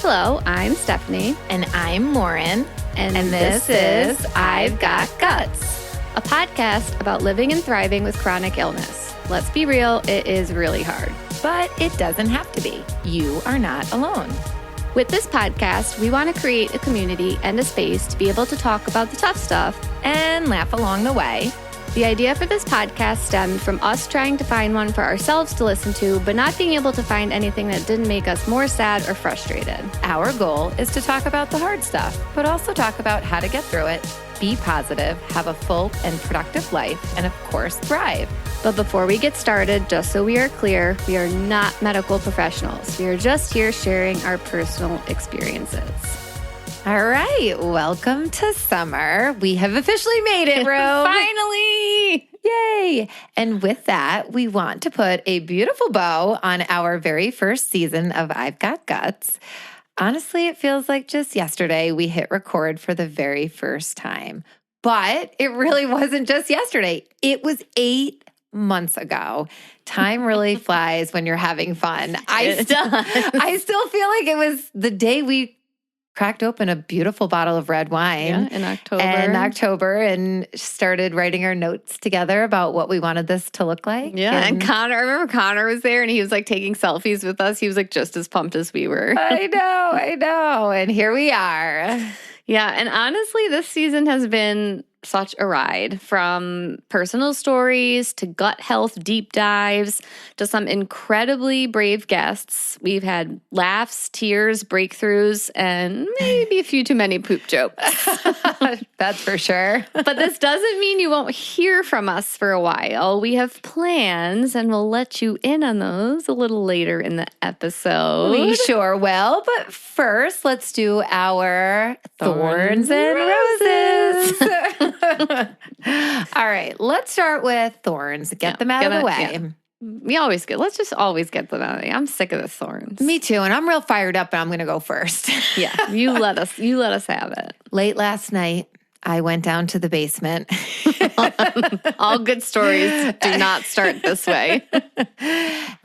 Hello, I'm Stephanie. And I'm Lauren. And this is I've Got Guts, a podcast about living and thriving with chronic illness. Let's be real, it is really hard. But it doesn't have to be. You are not alone. With this podcast, we want to create a community and a space to be able to talk about the tough stuff And laugh along the way. The idea for this podcast stemmed from us trying to find one for ourselves to listen to, but not being able to find anything that didn't make us more sad or frustrated. Our goal is to talk about the hard stuff, but also talk about how to get through it, be positive, have a full and productive life, and of course, thrive. But before we get started, just so we are clear, we are not medical professionals. We are just here sharing our personal experiences. All right, welcome to summer. We have officially made it, Rome. Finally! Yay! And with that, we want to put a beautiful bow on our very first season of I've Got Guts. Honestly, it feels like just yesterday we hit record for the very first time. But it really wasn't just yesterday. It was 8 months ago. Time really flies when you're having fun. I still feel like it was the day we cracked open a beautiful bottle of red wine in October. And started writing our notes together about what we wanted this to look like. Yeah, and Connor, I remember Connor was there and he was like taking selfies with us. He was like just as pumped as we were. I know. And here we are. Yeah, and honestly, this season has been such a ride, from personal stories to gut health deep dives to some incredibly brave guests. We've had laughs, tears, breakthroughs, and maybe a few too many poop jokes. That's for sure. But this doesn't mean you won't hear from us for a while. We have plans, and we'll let you in on those a little later in the episode. We sure will. But first, let's do our Thorns and Roses. All right, let's start with thorns. Get them out of the way. Yeah. Let's just always get them out of the way. I'm sick of the thorns. Me too, and I'm real fired up, and I'm going to go first. Yeah, you let us have it. Late last night, I went down to the basement. All good stories do not start this way.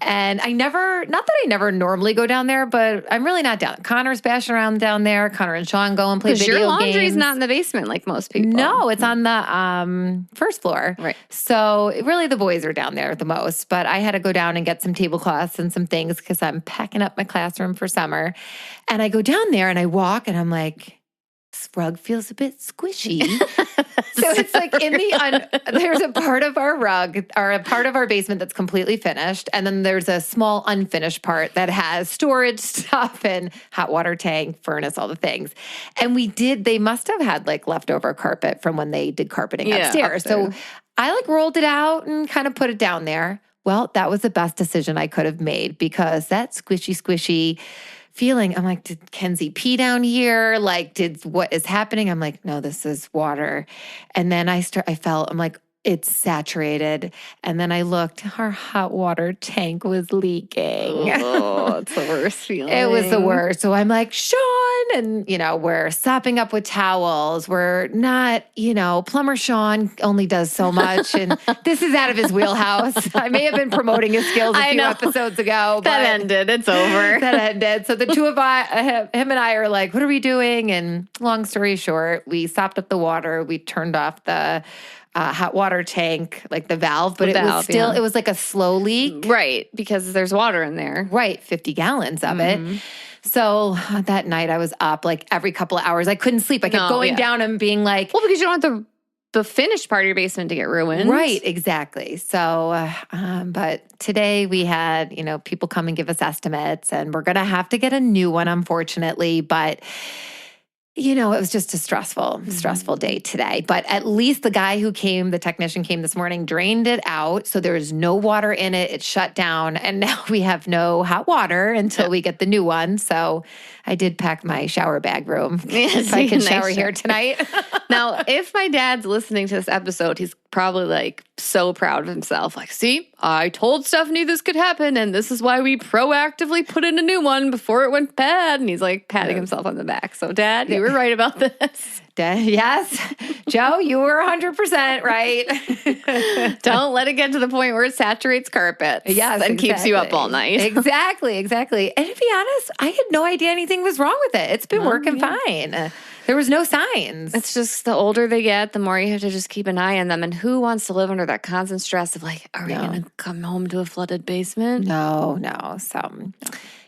And not that I never normally go down there, but I'm really not down. Connor's bashing around down there. Connor and Sean go and play video games. Your laundry's not in the basement like most people. No, it's on the first floor. Right. So really the boys are down there the most, but I had to go down and get some tablecloths and some things because I'm packing up my classroom for summer. And I go down there and I walk and I'm like, this rug feels a bit squishy. So it's like there's a part of our rug or a part of our basement that's completely finished. And then there's a small unfinished part that has storage stuff and hot water tank, furnace, all the things. And they must have had like leftover carpet from when they did carpeting upstairs. So I rolled it out and kind of put it down there. Well, that was the best decision I could have made because that squishy feeling, I'm like, did Kenzie pee down here? What is happening? I'm like, no, this is water. And then I felt, I'm like, it's saturated. And then I looked, our hot water tank was leaking. Oh, it's the worst feeling. It was the worst. So I'm like, Sean, and, we're sopping up with towels. We're not, plumber Sean only does so much. And this is out of his wheelhouse. I may have been promoting his skills a few episodes ago. That ended. It's over. That ended. So the two of him and I are like, what are we doing? And long story short, we sopped up the water. We turned off the hot water tank, like the valve, but it was like a slow leak. Right, because there's water in there. Right, 50 gallons of it. So that night I was up like every couple of hours. I couldn't sleep. I kept going down and being like... Well, because you don't want the finished part of your basement to get ruined. Right, exactly. So, but today we had, people come and give us estimates, and we're going to have to get a new one, unfortunately, but... it was just a stressful day today. But at least the technician came this morning, drained it out. So there was no water in it. It shut down. And now we have no hot water until we get the new one. So I did pack my shower bag room if I can shower here tonight. Now, if my dad's listening to this episode, he's probably like so proud of himself. Like, see, I told Stephanie this could happen, and this is why we proactively put in a new one before it went bad. And he's like patting himself on the back. So, Dad, you were right about this. Yes. Joe, you were 100% right. Don't let it get to the point where it saturates carpets. Yes, and keeps you up all night. Exactly. And to be honest, I had no idea anything was wrong with it. It's been working fine. There was no signs. It's just the older they get, the more you have to just keep an eye on them. And who wants to live under that constant stress of like, are we going to come home to a flooded basement? No. So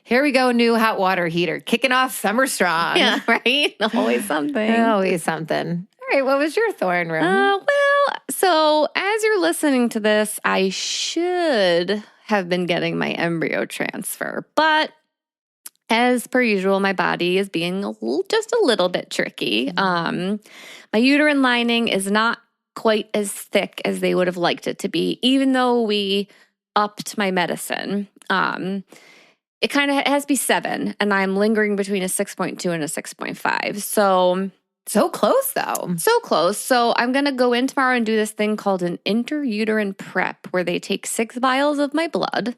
here we go, new hot water heater, kicking off summer strong. Yeah, right? Always something. Always something. All right, what was your thorn room? Well, so as you're listening to this, I should have been getting my embryo transfer. But as per usual, my body is being just a little bit tricky. My uterine lining is not quite as thick as they would have liked it to be, even though we upped my medicine. It kind of has to be 7, and I'm lingering between a 6.2 and a 6.5. So close, though. So close. So I'm going to go in tomorrow and do this thing called an intrauterine prep, where they take 6 vials of my blood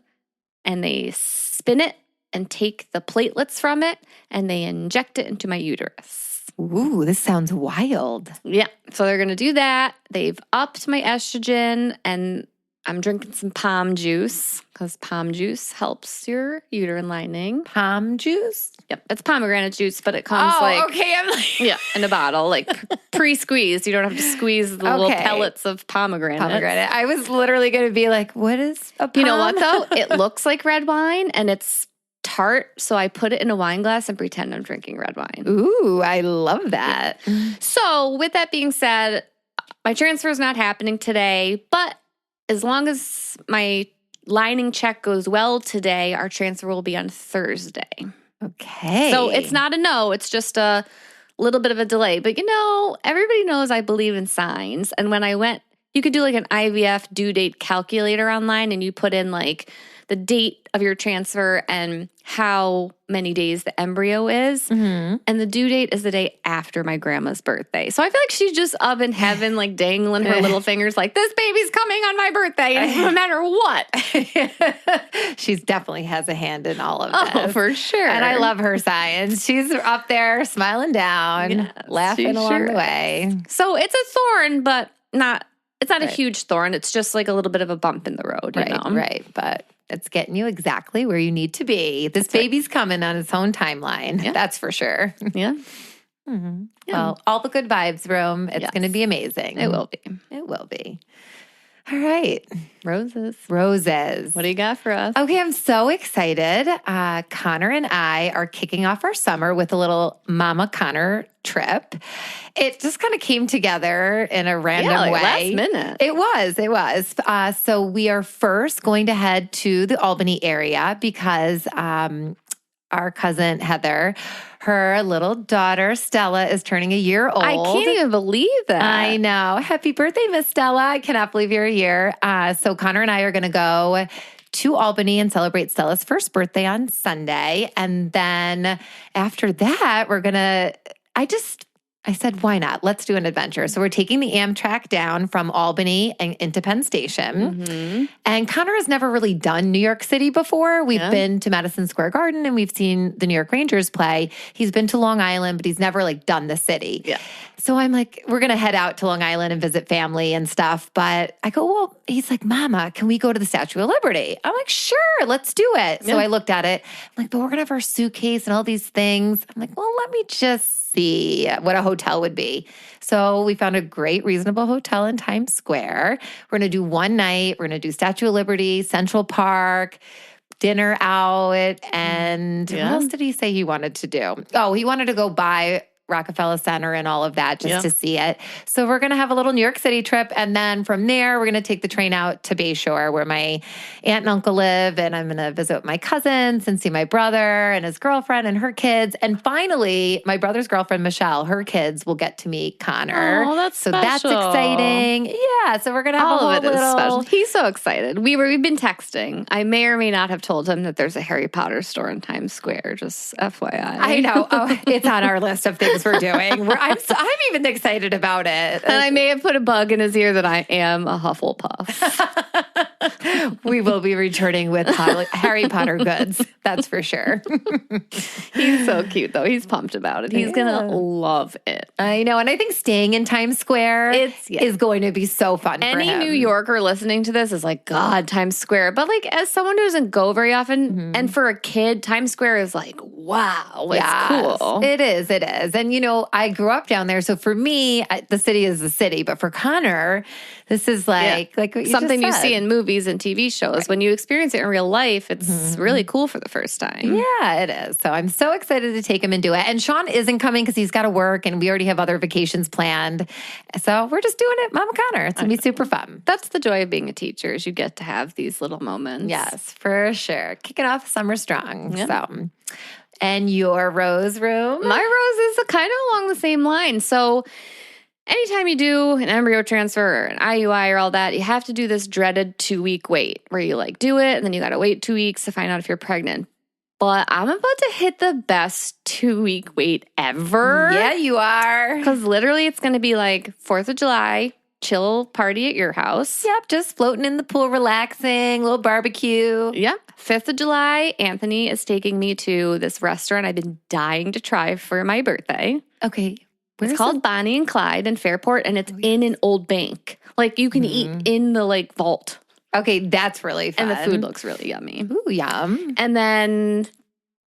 and they spin it and take the platelets from it and they inject it into my uterus. Ooh, this sounds wild. Yeah. So they're going to do that. They've upped my estrogen, and I'm drinking some palm juice because palm juice helps your uterine lining. Palm juice? Yep. It's pomegranate juice, but it comes okay. I'm like, yeah, in a bottle, like pre-squeezed. You don't have to squeeze the little pellets of pomegranate. I was literally going to be like, what is a palm? You know what, though? It looks like red wine, and it's tart, so I put it in a wine glass and pretend I'm drinking red wine. Ooh, I love that. So with that being said, my transfer is not happening today, but as long as my lining check goes well today, our transfer will be on Thursday. Okay. So it's not a no, it's just a little bit of a delay. But everybody knows I believe in signs. And when I went, you could do like an IVF due date calculator online, and you put in like the date of your transfer and how many days the embryo is. Mm-hmm. And the due date is the day after my grandma's birthday. So I feel like she's just up in heaven, like dangling her little fingers like, this baby's coming on my birthday, no matter what. She definitely has a hand in all of this. Oh, for sure. And I love her signs. She's up there smiling down, laughing along the way. So it's a thorn, but it's not a huge thorn. It's just like a little bit of a bump in the road, you know? Right. But it's getting you exactly where you need to be. This baby's coming on its own timeline. Yeah. That's for sure. Yeah. Mm-hmm. Yeah. Well, all the good vibes room. It's going to be amazing. It will be. It will be. All right. Roses. What do you got for us? Okay, I'm so excited. Connor and I are kicking off our summer with a little Mama Connor trip. It just kind of came together in a random way. Last minute. It was. So we are first going to head to the Albany area because our cousin Heather, her little daughter Stella is turning a year old. I can't even believe that. I know. Happy birthday, Miss Stella. I cannot believe you're a year. So Connor and I are going to go to Albany and celebrate Stella's first birthday on Sunday. And then after that, I said, why not? Let's do an adventure. So we're taking the Amtrak down from Albany and into Penn Station. Mm-hmm. And Connor has never really done New York City before. We've been to Madison Square Garden and we've seen the New York Rangers play. He's been to Long Island, but he's never done the city. Yeah. So I'm like, we're going to head out to Long Island and visit family and stuff. But I go, well, he's like, Mama, can we go to the Statue of Liberty? I'm like, sure, let's do it. Yeah. So I looked at it. I'm like, but we're going to have our suitcase and all these things. I'm like, well, let me just see what a hotel would be. So we found a great, reasonable hotel in Times Square. We're going to do one night. We're going to do Statue of Liberty, Central Park, dinner out. And what else did he say he wanted to do? Oh, he wanted to go by Rockefeller Center and all of that just to see it. So we're going to have a little New York City trip. And then from there, we're going to take the train out to Bayshore where my aunt and uncle live. And I'm going to visit with my cousins and see my brother and his girlfriend and her kids. And finally, my brother's girlfriend, Michelle, her kids will get to meet Connor. Oh, that's special. That's exciting. Yeah. So we're going to have all of it is special. He's so excited. We've been texting. I may or may not have told him that there's a Harry Potter store in Times Square, just FYI. I know. Oh, it's on our list of things things we're doing. I'm even excited about it. And I may have put a bug in his ear that I am a Hufflepuff. We will be returning with Harry Potter goods. That's for sure. He's so cute, though. He's pumped about it. He's going to love it. I know. And I think staying in Times Square is going to be so fun for him. Any New Yorker listening to this is like, God, Times Square. But like as someone who doesn't go very often, and for a kid, Times Square is like, wow, it's cool. It is. And, I grew up down there. So for me, the city is the city. But for Connor, this is like what you something you just said. see in movies and TV shows. Right. When you experience it in real life, it's really cool for the first time. Yeah, it is. So I'm so excited to take him and do it. And Sean isn't coming because he's got to work and we already have other vacations planned. So we're just doing it, Mama Connor. It's going to be super fun. That's the joy of being a teacher is you get to have these little moments. Yes, for sure. Kicking off summer strong. Yeah. So, and your Rose room? My Rose is kind of along the same line. So anytime you do an embryo transfer or an IUI or all that, you have to do this dreaded 2-week wait where you like do it and then you got to wait 2 weeks to find out if you're pregnant. But I'm about to hit the best 2-week wait ever. Yeah, you are. Because literally it's going to be like 4th of July, chill party at your house. Yep, just floating in the pool, relaxing, little barbecue. Yep. 5th of July, Anthony is taking me to this restaurant I've been dying to try for my birthday. Okay. It's called Bonnie and Clyde in Fairport, and it's in an old bank. Like, you can eat in the, like, vault. Okay, that's really fun. And the food looks really yummy. Ooh, yum. And then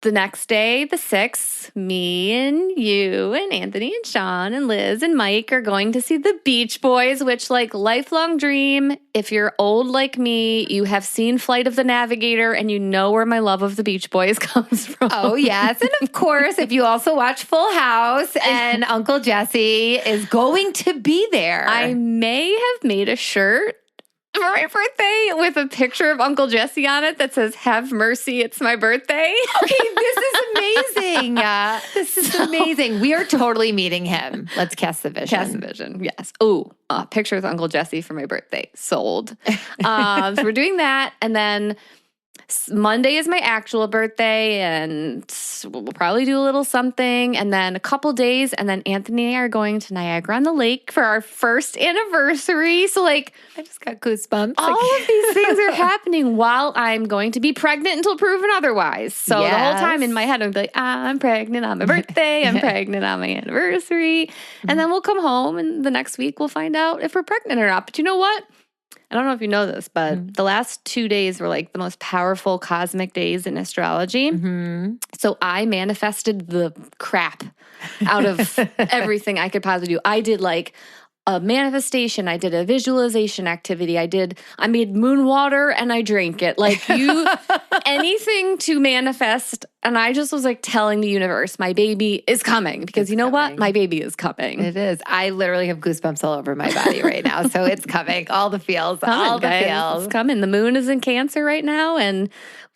the next day, the 6th, me and you and Anthony and Sean and Liz and Mike are going to see the Beach Boys, which, like, lifelong dream. If you're old like me, you have seen Flight of the Navigator and you know where my love of the Beach Boys comes from. Oh, yes. And of course, if you also watch Full House and Uncle Jesse is going to be there. I may have made a shirt for my birthday with a picture of Uncle Jesse on it that says, "Have mercy, it's my birthday." Okay, this is amazing. This is amazing. We are totally meeting him. Let's cast the vision. Cast the vision, yes. Oh, picture with Uncle Jesse for my birthday. Sold. So we're doing that. And then Monday is my actual birthday, and we'll probably do a little something. And then a couple days, and then Anthony and I are going to Niagara-on-the-Lake for our first anniversary. So, like, I just got goosebumps. All of these things are happening while I'm going to be pregnant until proven otherwise. So the whole time in my head, I'm like, I'm pregnant on my birthday. I'm pregnant on my anniversary. And then we'll come home, and the next week we'll find out if we're pregnant or not. But you know what? I don't know if you know this, but the last 2 days were like the most powerful cosmic days in astrology. So I manifested the crap out of everything I could possibly do. I did like a manifestation. I did a visualization activity. I made moon water and I drank it. Like anything to manifest. And I just was like telling the universe, my baby is coming. Because you know what? My baby is coming. It is. I literally have goosebumps all over my body right now. So it's coming. All the feels. All the feels. It's coming. The moon is in Cancer right now. And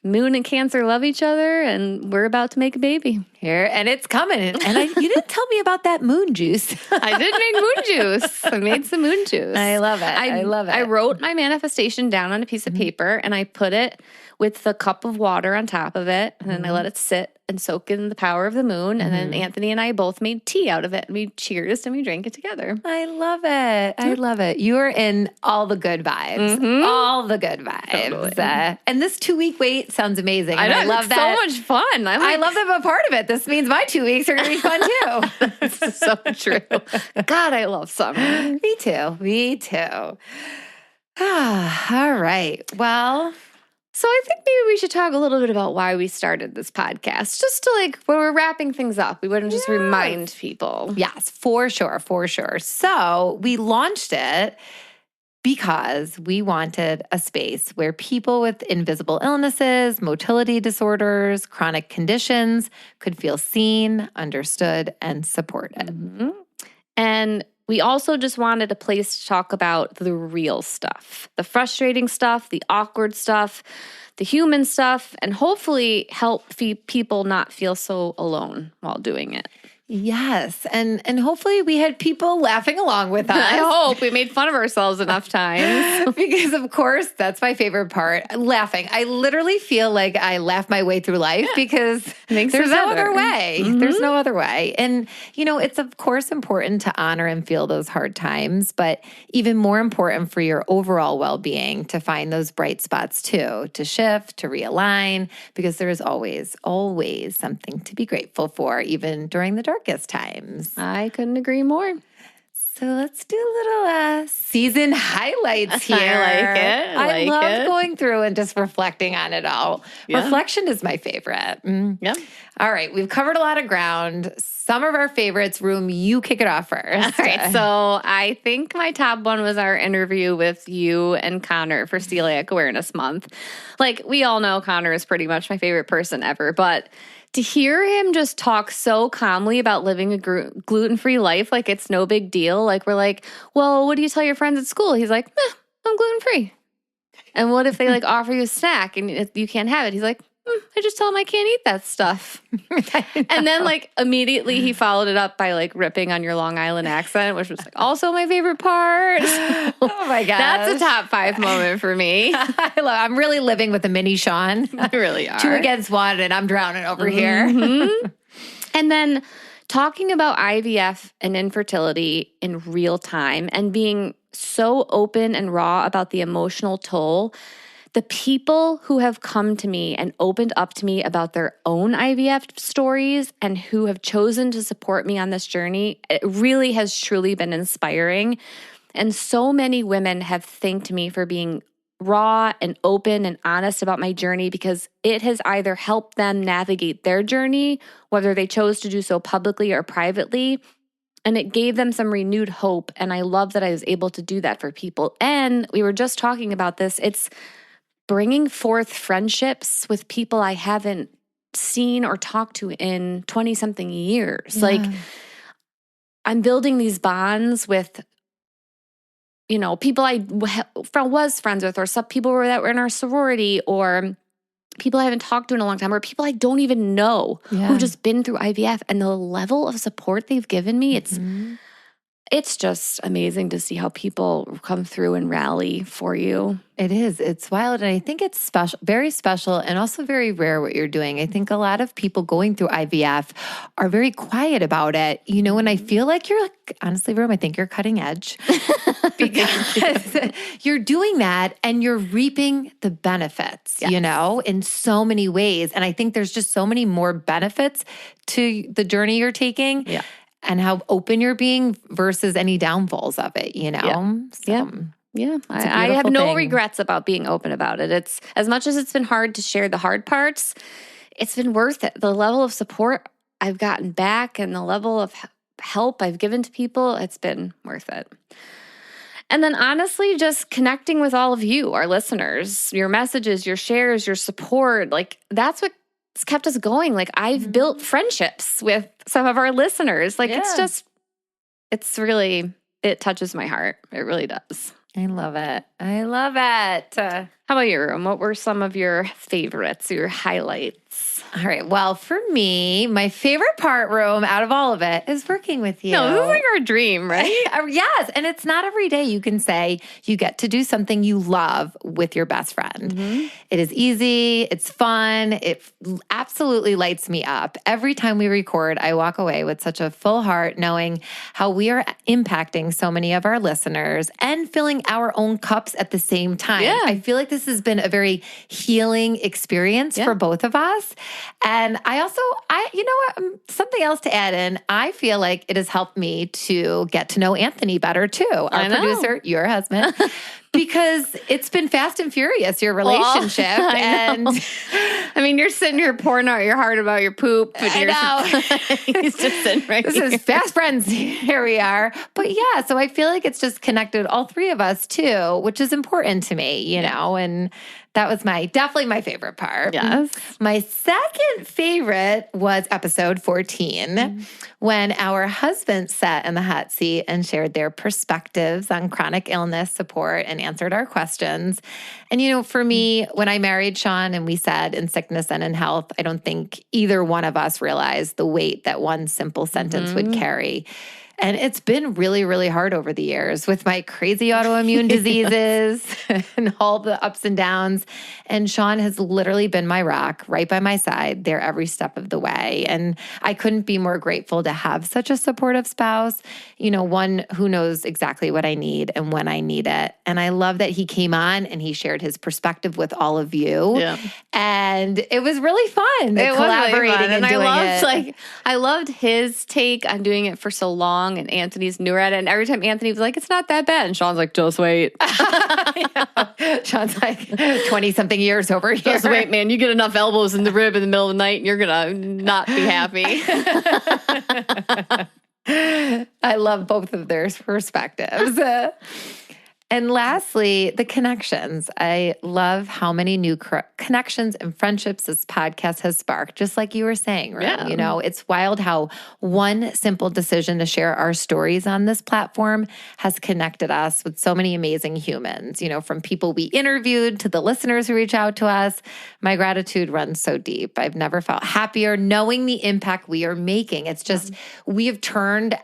Moon and Cancer love each other, and we're about to make a baby here, and it's coming. And you didn't tell me about that moon juice. I did make moon juice. I made some moon juice. I love it. I love it. I wrote my manifestation down on a piece of paper, and I put it with the cup of water on top of it, and then I let it sit and soak in the power of the moon. And then Anthony and I both made tea out of it, and we cheersed and we drank it together. I love it. I love it. You're in all the good vibes. All the good vibes. Totally. And this 2-week wait sounds amazing. And I love that. So much fun. I love that I'm a part of it. This means my 2 weeks are going to be fun too. That's so true. God, I love summer. Me too. Me too. All right. Well, so I think maybe we should talk a little bit about why we started this podcast, just to like, when we're wrapping things up, we wouldn't just remind people. Yes, for sure, for sure. So we launched it because we wanted a space where people with invisible illnesses, motility disorders, chronic conditions could feel seen, understood, and supported. And we also just wanted a place to talk about the real stuff, the frustrating stuff, the awkward stuff, the human stuff, and hopefully help people not feel so alone while doing it. Yes. And hopefully we had people laughing along with us. I hope we made fun of ourselves enough times. Because of course, that's my favorite part. Laughing. I literally feel like I laugh my way through life because Makes there's it no better. other way. Mhm. There's no other way. And, it's of course important to honor and feel those hard times, but even more important for your overall well-being to find those bright spots too, to shift, to realign, because there is always, always something to be grateful for, even during the darkest times. I couldn't agree more. So let's do a little season highlights here. I like it. I love it. going through and just reflecting on it all. Yeah. Reflection is my favorite. Yeah. All right, we've covered a lot of ground. Some of our favorites. Room, you kick it off first. All right. So I think my top one was our interview with you and Connor for Celiac Awareness Month. Like, we all know Connor is pretty much my favorite person ever, but to hear him just talk so calmly about living a gluten-free life, like it's no big deal. Like, we're like, well, what do you tell your friends at school? He's like, I'm gluten-free. And what if they like offer you a snack and you can't have it? He's like, I just tell them I can't eat that stuff. And then like immediately he followed it up by like ripping on your Long Island accent, which was like also my favorite part. Oh my gosh. That's a top 5 moment for me. I'm really living with a mini Sean. You really are. 2 against 1 and I'm drowning over here. And then talking about IVF and infertility in real time and being so open and raw about the emotional toll. The people who have come to me and opened up to me about their own IVF stories and who have chosen to support me on this journey, it really has truly been inspiring. And so many women have thanked me for being raw and open and honest about my journey because it has either helped them navigate their journey, whether they chose to do so publicly or privately, and it gave them some renewed hope. And I love that I was able to do that for people. And we were just talking about this. It's bringing forth friendships with people I haven't seen or talked to in 20-something years. Yeah. Like, I'm building these bonds with, people I was friends with, or some people that were in our sorority, or people I haven't talked to in a long time, or people I don't even know who've just been through IVF. And the level of support they've given me, it's just amazing to see how people come through and rally for you. It is. It's wild. And I think it's special, very special, and also very rare what you're doing. I think a lot of people going through IVF are very quiet about it, and I feel like you're honestly, Rome, I think you're cutting edge because you're doing that and you're reaping the benefits, in so many ways. And I think there's just so many more benefits to the journey you're taking. Yeah. And how open you're being versus any downfalls of it, Yeah, I have no regrets about being open about it. It's as much as it's been hard to share the hard parts, it's been worth it. The level of support I've gotten back and the level of help I've given to people, it's been worth it. And then honestly, just connecting with all of you, our listeners, your messages, your shares, your support, like that's what it's kept us going. Like I've built friendships with some of our listeners. Like it touches my heart. It really does. I love it. I love it. How about you, Room? What were some of your favorites, your highlights? All right. Well, for me, my favorite part, Room, out of all of it is working with you. No, this is like our dream, right? Yes. And it's not every day you can say you get to do something you love with your best friend. Mm-hmm. It is easy. It's fun. It absolutely lights me up. Every time we record, I walk away with such a full heart knowing how we are impacting so many of our listeners and filling our own cups at the same time. Yeah. I feel like this has been a very healing experience for both of us. And you know what, something else to add in, I feel like it has helped me to get to know Anthony better too, our producer, your husband, because it's been fast and furious, your relationship. I mean, you're sitting here pouring out your heart about your poop. And I know. He's just sitting right This here. is fast friends. Here we are. But yeah, so I feel like it's just connected all 3 of us too, which is important to me, and That was definitely my favorite part. Yes. My second favorite was episode 14, when our husbands sat in the hot seat and shared their perspectives on chronic illness support and answered our questions. And, for me, when I married Sean and we said in sickness and in health, I don't think either one of us realized the weight that one simple sentence would carry. And it's been really, really hard over the years with my crazy autoimmune diseases and all the ups and downs. And Sean has literally been my rock, right by my side there every step of the way. And I couldn't be more grateful to have such a supportive spouse, one who knows exactly what I need and when I need it. And I love that he came on and he shared his perspective with all of you. Yeah. And it was really fun. It was really fun. And I loved his take on doing it for so long. And Anthony's newer at it. And every time Anthony was like, it's not that bad. And Sean's like, just wait. Sean's like 20-something years over here. Just wait, man. You get enough elbows in the rib in the middle of the night and you're going to not be happy. I love both of their perspectives. And lastly, the connections. I love how many new connections and friendships this podcast has sparked, just like you were saying, right? Yeah. It's wild how one simple decision to share our stories on this platform has connected us with so many amazing humans, from people we interviewed to the listeners who reach out to us. My gratitude runs so deep. I've never felt happier knowing the impact we are making. It's just, we have turned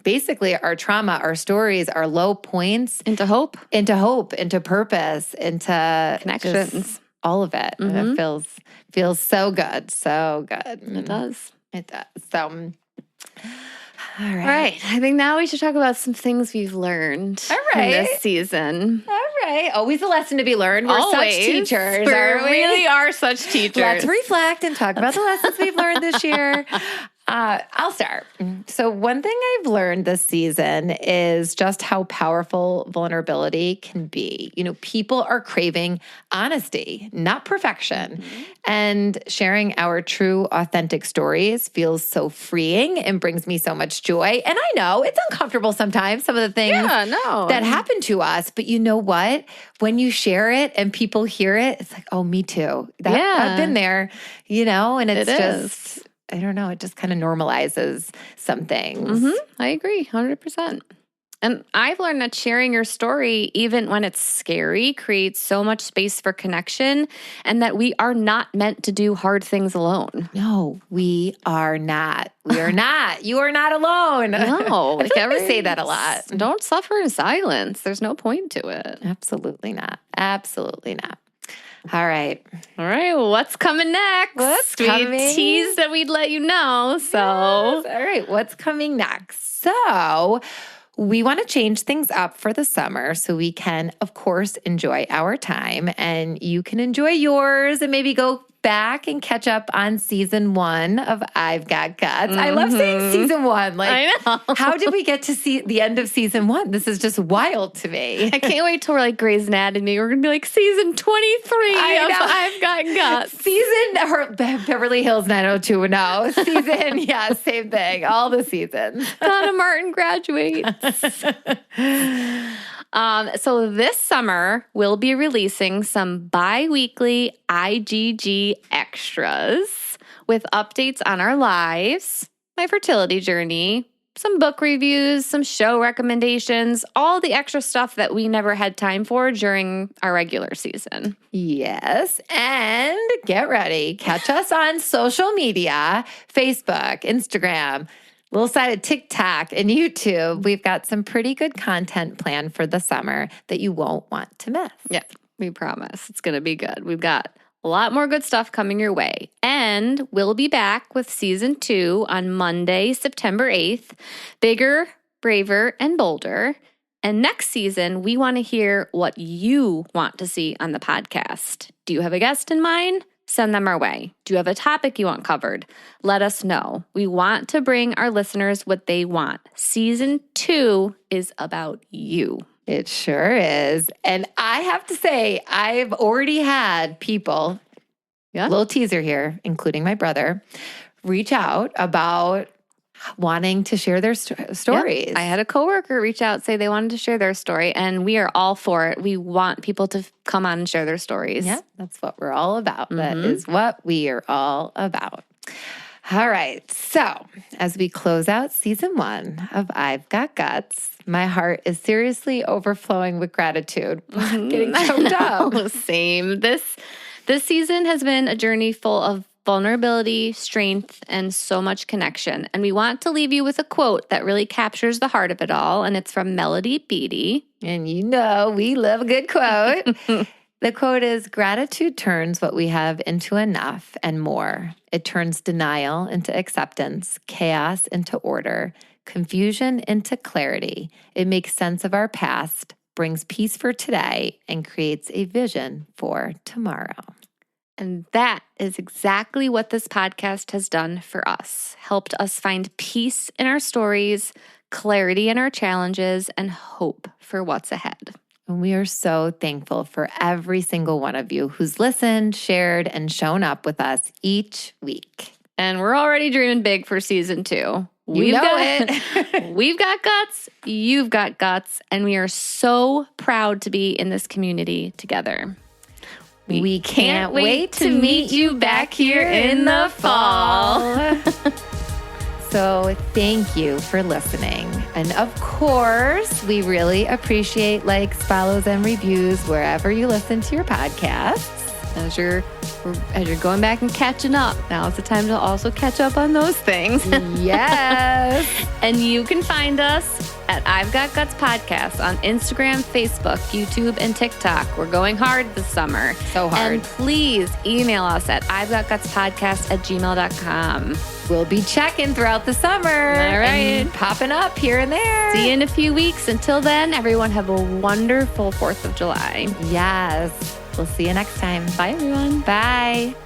basically our trauma, our stories, our low points into hope, into purpose, into connections, all of it. And it feels so good. So good. It does. It does. So, all right. I think now we should talk about some things we've learned in this season. All right. Always a lesson to be learned. We're such teachers. We really are such teachers. Let's reflect and talk about the lessons we've learned this year. I'll start. So one thing I've learned this season is just how powerful vulnerability can be. People are craving honesty, not perfection. And sharing our true, authentic stories feels so freeing and brings me so much joy. And I know it's uncomfortable sometimes, some of the things that happen to us. But you know what? When you share it and people hear it, it's like, oh, me too. I've been there, and it's just... I don't know. It just kind of normalizes some things. I agree, 100%. And I've learned that sharing your story, even when it's scary, creates so much space for connection, and that we are not meant to do hard things alone. No, we are not. We are not. You are not alone. No. I feel like we say that a lot. Don't suffer in silence. There's no point to it. Absolutely not. Absolutely not. All right. What's coming next? We teased that we'd let you know. So, yes. All right. What's coming next? So, we want to change things up for the summer so we can, of course, enjoy our time, and you can enjoy yours and maybe go back and catch up on season 1 of I've Got Guts. I love saying season 1. I know. How did we get to see the end of season 1? This is just wild to me. I can't wait till we're like Grey's Anatomy. We're going to be like season 23 of I've Got Guts. Beverly Hills 90210. Season, same thing. All the seasons. Donna Martin graduates. So this summer, we'll be releasing some bi-weekly IGG extras with updates on our lives, my fertility journey, some book reviews, some show recommendations, all the extra stuff that we never had time for during our regular season. Yes, and get ready. Catch us on social media, Facebook, Instagram, little side of TikTok and YouTube. We've got some pretty good content planned for the summer that you won't want to miss. Yeah, we promise. It's going to be good. We've got a lot more good stuff coming your way. And we'll be back with season 2 on Monday, September 8th. Bigger, braver, and bolder. And next season, we want to hear what you want to see on the podcast. Do you have a guest in mind? Send them our way. Do you have a topic you want covered? Let us know. We want to bring our listeners what they want. Season 2 is about you. It sure is. And I have to say, I've already had people, little teaser here, including my brother, reach out about wanting to share their stories. Yep. I had a coworker reach out, say they wanted to share their story, and we are all for it. We want people to come on and share their stories. Yeah, that's what we're all about. That is what we are all about. All right. So as we close out season 1 of I've Got Guts, my heart is seriously overflowing with gratitude. I'm getting choked up. Same. This season has been a journey full of vulnerability, strength, and so much connection. And we want to leave you with a quote that really captures the heart of it all. And it's from Melody Beattie. And you know, we love a good quote. The quote is, "Gratitude turns what we have into enough and more. It turns denial into acceptance, chaos into order, confusion into clarity. It makes sense of our past, brings peace for today, and creates a vision for tomorrow." And that is exactly what this podcast has done for us. Helped us find peace in our stories, clarity in our challenges, and hope for what's ahead. And we are so thankful for every single one of you who's listened, shared, and shown up with us each week. And we're already dreaming big for season 2. We've got guts, you've got guts, and we are so proud to be in this community together. We can't wait to meet you back here in the fall. So thank you for listening. And of course, we really appreciate likes, follows, and reviews wherever you listen to your podcasts. As you're going back and catching up, now is the time to also catch up on those things. Yes. And you can find us at I've Got Guts Podcast on Instagram, Facebook, YouTube, and TikTok. We're going hard this summer. So hard. And please email us at ivegotgutspodcast@gmail.com. We'll be checking throughout the summer. All right. And popping up here and there. See you in a few weeks. Until then, everyone have a wonderful 4th of July. Yes. We'll see you next time. Bye, everyone. Bye.